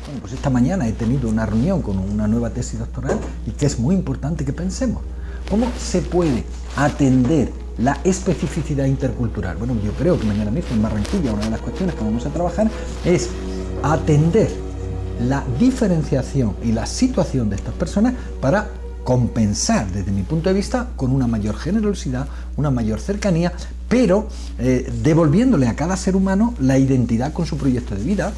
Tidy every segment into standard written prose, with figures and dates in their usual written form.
Bueno, pues esta mañana he tenido una reunión con una nueva tesis doctoral y que es muy importante que pensemos. ¿Cómo se puede atender la especificidad intercultural? Bueno, yo creo que mañana mismo en Barranquilla una de las cuestiones que vamos a trabajar es atender la diferenciación y la situación de estas personas para compensar, desde mi punto de vista, con una mayor generosidad, una mayor cercanía, pero devolviéndole a cada ser humano la identidad con su proyecto de vida,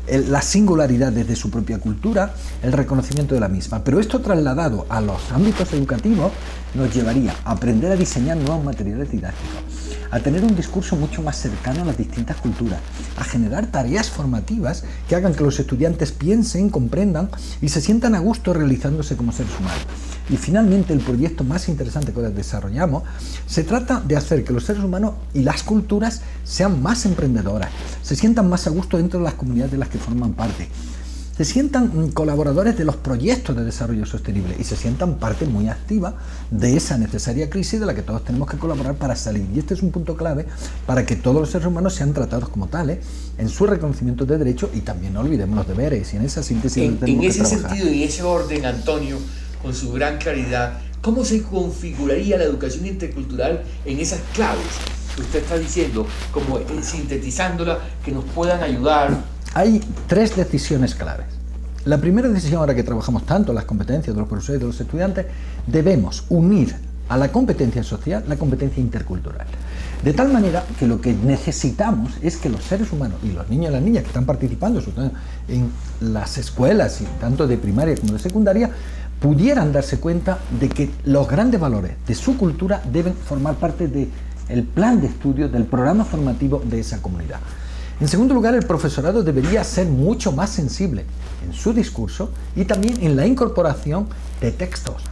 la singularidad desde su propia cultura, el reconocimiento de la misma. Pero esto trasladado a los ámbitos educativos nos llevaría a aprender a diseñar nuevos materiales didácticos, a tener un discurso mucho más cercano a las distintas culturas, a generar tareas formativas que hagan que los estudiantes piensen, comprendan y se sientan a gusto realizándose como seres humanos. Y finalmente el proyecto más interesante que desarrollamos se trata de hacer que los seres humanos y las culturas sean más emprendedoras, se sientan más a gusto dentro de las comunidades de las que forman parte, se sientan colaboradores de los proyectos de desarrollo sostenible y se sientan parte muy activa de esa necesaria crisis de la que todos tenemos que colaborar para salir. Y este es un punto clave para que todos los seres humanos sean tratados como tales en su reconocimiento de derechos y también no olvidemos los deberes y en esa síntesis en ese sentido y en ese orden, Antonio, con su gran claridad, ¿cómo se configuraría la educación intercultural en esas claves que usted está diciendo, como sintetizándola, que nos puedan ayudar? Hay tres decisiones claves. La primera decisión, ahora que trabajamos tanto las competencias de los profesores y de los estudiantes, debemos unir a la competencia social la competencia intercultural. De tal manera que lo que necesitamos es que los seres humanos y los niños y las niñas que están participando en las escuelas, tanto de primaria como de secundaria, pudieran darse cuenta de que los grandes valores de su cultura deben formar parte del plan de estudio, del programa formativo de esa comunidad. En segundo lugar, el profesorado debería ser mucho más sensible en su discurso y también en la incorporación de textos,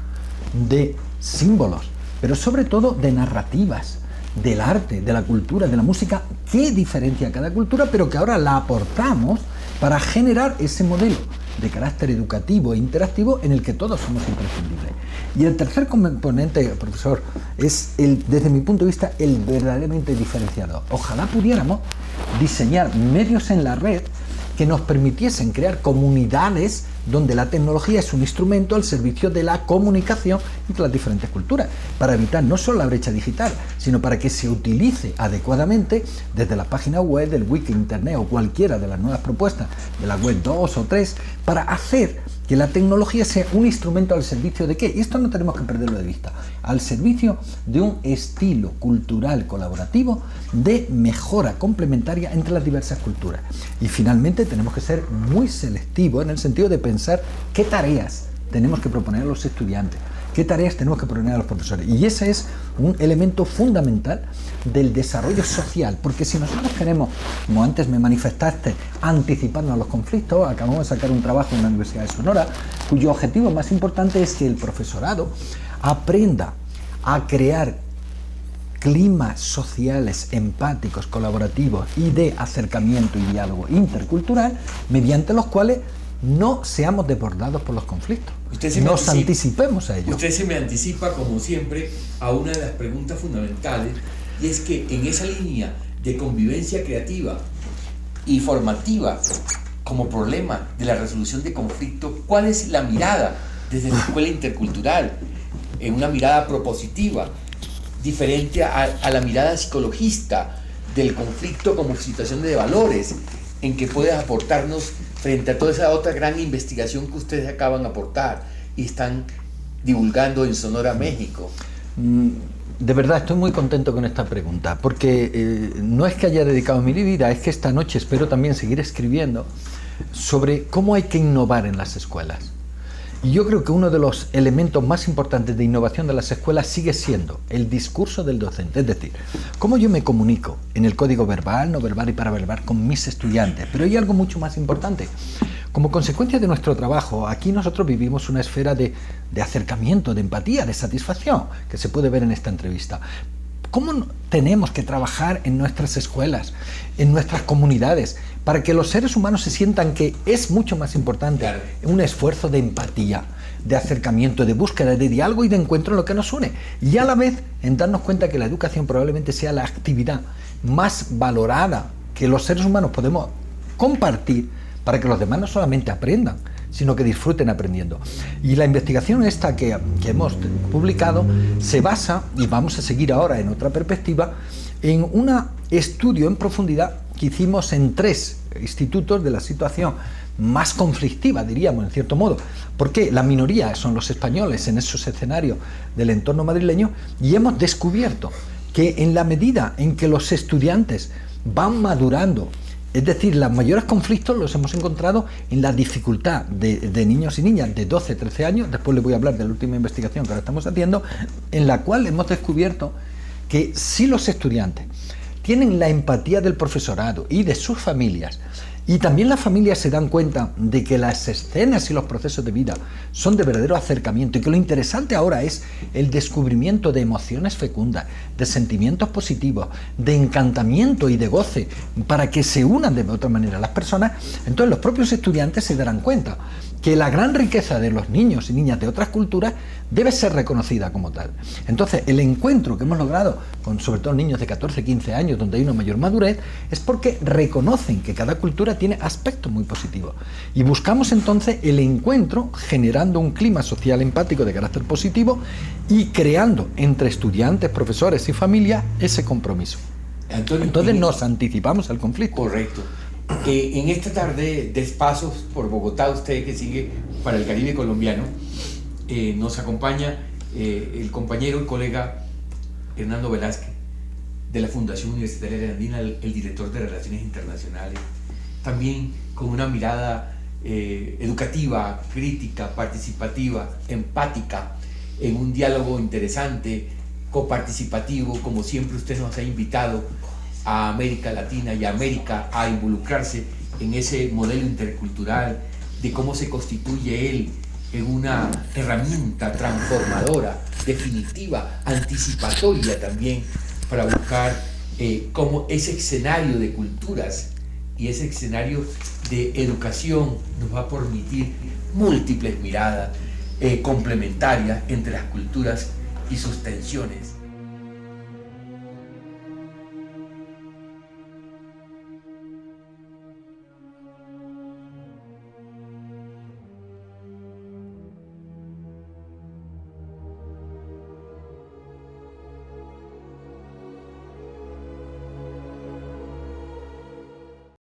de símbolos, pero sobre todo de narrativas, del arte, de la cultura, de la música, que diferencia a cada cultura, pero que ahora la aportamos para generar ese modelo de carácter educativo e interactivo en el que todos somos imprescindibles. Y el tercer componente, profesor, es, desde mi punto de vista, el verdaderamente diferenciador. Ojalá pudiéramos diseñar medios en la red que nos permitiesen crear comunidades donde la tecnología es un instrumento al servicio de la comunicación entre las diferentes culturas, para evitar no solo la brecha digital, sino para que se utilice adecuadamente desde la página web, del wiki, internet o cualquiera de las nuevas propuestas de la web 2 o 3, para hacer que la tecnología sea un instrumento al servicio de ¿qué? Y esto no tenemos que perderlo de vista, al servicio de un estilo cultural colaborativo de mejora complementaria entre las diversas culturas. Y finalmente tenemos que ser muy selectivos en el sentido de pensar qué tareas tenemos que proponer a los estudiantes, qué tareas tenemos que proponer a los profesores. Y ese es un elemento fundamental del desarrollo social, porque si nosotros queremos, como antes me manifestaste, anticiparnos a los conflictos, acabamos de sacar un trabajo en la Universidad de Sonora, cuyo objetivo más importante es que el profesorado aprenda a crear climas sociales, empáticos, colaborativos y de acercamiento y diálogo intercultural, mediante los cuales no seamos desbordados por los conflictos, nos anticipemos a ellos. Usted se me anticipa, como siempre, a una de las preguntas fundamentales, y es que en esa línea de convivencia creativa y formativa como problema de la resolución de conflictos, ¿cuál es la mirada desde la escuela intercultural? En una mirada propositiva, diferente a la mirada psicologista del conflicto como situación de valores, en que puede aportarnos frente a toda esa otra gran investigación que ustedes acaban de aportar y están divulgando en Sonora, México. De verdad estoy muy contento con esta pregunta, porque no es que haya dedicado mi vida, es que esta noche espero también seguir escribiendo sobre cómo hay que innovar en las escuelas. Y yo creo que uno de los elementos más importantes de innovación de las escuelas sigue siendo el discurso del docente, es decir, cómo yo me comunico en el código verbal, no verbal y paraverbal con mis estudiantes. Pero hay algo mucho más importante. Como consecuencia de nuestro trabajo, aquí nosotros vivimos una esfera de acercamiento, de empatía, de satisfacción, que se puede ver en esta entrevista. ¿Cómo tenemos que trabajar en nuestras escuelas, en nuestras comunidades, para que los seres humanos se sientan que es mucho más importante un esfuerzo de empatía, de acercamiento, de búsqueda, de diálogo y de encuentro en lo que nos une? Y a la vez en darnos cuenta que la educación probablemente sea la actividad más valorada que los seres humanos podemos compartir, para que los demás no solamente aprendan, sino que disfruten aprendiendo. Y la investigación esta que hemos publicado se basa, y vamos a seguir ahora en otra perspectiva, en un estudio en profundidad que hicimos en 3 institutos de la situación más conflictiva, diríamos, en cierto modo, porque la minoría son los españoles en esos escenarios del entorno madrileño, y hemos descubierto que en la medida en que los estudiantes van madurando, es decir, los mayores conflictos los hemos encontrado en la dificultad de niños y niñas de 12, 13 años, después les voy a hablar de la última investigación que ahora estamos haciendo, en la cual hemos descubierto que si los estudiantes tienen la empatía del profesorado y de sus familias, y también las familias se dan cuenta de que las escenas y los procesos de vida son de verdadero acercamiento, y que lo interesante ahora es el descubrimiento de emociones fecundas, de sentimientos positivos, de encantamiento y de goce, para que se unan de otra manera las personas, entonces los propios estudiantes se darán cuenta que la gran riqueza de los niños y niñas de otras culturas debe ser reconocida como tal. Entonces, el encuentro que hemos logrado con sobre todo niños de 14, 15 años, donde hay una mayor madurez, es porque reconocen que cada cultura tiene aspectos muy positivos. Y buscamos entonces el encuentro generando un clima social empático de carácter positivo y creando entre estudiantes, profesores y familia ese compromiso. Antonio, entonces nos anticipamos al conflicto. Correcto. En esta tarde de pasos por Bogotá, usted que sigue para el Caribe colombiano, nos acompaña el compañero y colega Hernando Velázquez, de la Fundación Universitaria de Andina, el director de Relaciones Internacionales, también con una mirada educativa, crítica, participativa, empática, en un diálogo interesante, coparticipativo, como siempre usted nos ha invitado a América Latina y a América a involucrarse en ese modelo intercultural, de cómo se constituye él en una herramienta transformadora, definitiva, anticipatoria también, para buscar cómo ese escenario de culturas y ese escenario de educación nos va a permitir múltiples miradas complementarias entre las culturas y sus tensiones.